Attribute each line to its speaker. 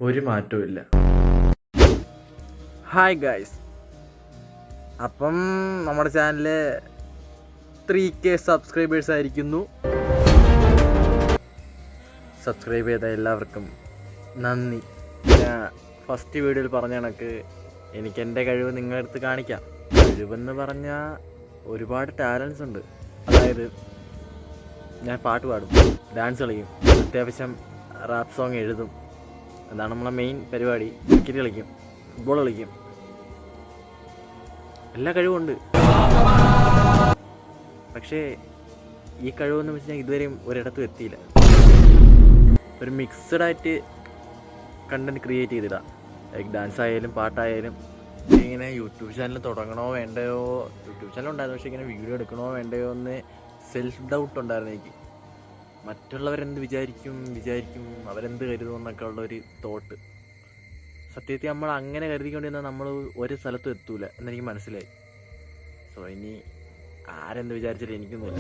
Speaker 1: ഒരു മാറ്റവും ഇല്ല.
Speaker 2: ഹായ് ഗൈസ്, അപ്പം നമ്മുടെ ചാനൽ 3K സബ്സ്ക്രൈബേഴ്സ് ആയിരിക്കുന്നു. സബ്സ്ക്രൈബ് ചെയ്ത എല്ലാവർക്കും നന്ദി. ഞാൻ ഫസ്റ്റ് വീഡിയോയിൽ പറഞ്ഞ കണക്ക് എനിക്ക് എൻ്റെ കഴിവ് നിങ്ങളുടെ അടുത്ത് കാണിക്കാം. കഴിവെന്ന് പറഞ്ഞാൽ ഒരുപാട് ടാലൻസ് ഉണ്ട്. അതായത് ഞാൻ പാട്ട് പാടും, ഡാൻസ് കളിക്കും, അത്യാവശ്യം റാപ്പ് സോങ് എഴുതും. അതാണ് നമ്മളെ മെയിൻ പരിപാടി. ക്രിക്കറ്റ് കളിക്കും, ഫുട്ബോൾ കളിക്കും, എല്ലാ കഴിവുമുണ്ട്. പക്ഷേ ഈ കഴിവെന്ന് വെച്ചാൽ ഇതുവരെയും ഒരിടത്തും എത്തിയില്ല. ഒരു മിക്സഡായിട്ട് കണ്ടൻറ് ക്രിയേറ്റ് ചെയ്തിടാം. ലൈക്ക് ഡാൻസ് ആയാലും പാട്ടായാലും. ഇങ്ങനെ യൂട്യൂബ് ചാനൽ തുടങ്ങണോ വേണ്ടയോ, യൂട്യൂബ് ചാനൽ ഉണ്ടായിരുന്നു, പക്ഷേ ഇങ്ങനെ വീഡിയോ എടുക്കണോ വേണ്ടയോ എന്ന് സെൽഫ് ഡൗട്ട് ഉണ്ടായിരുന്നു എനിക്ക്. മറ്റുള്ളവരെന്ത് വിചാരിക്കും അവരെന്ത് കരുതും എന്നൊക്കെ ഉള്ളൊരു തോട്ട്. സത്യത്തിൽ നമ്മൾ അങ്ങനെ കരുതിക്കൊണ്ടിരുന്നാൽ നമ്മൾ ഒരു സ്ഥലത്തും എത്തൂല എന്നെനിക്ക് മനസ്സിലായി. സോ ഇനി ആരെന്ത് വിചാരിച്ചിട്ട് എനിക്കൊന്നുമില്ല.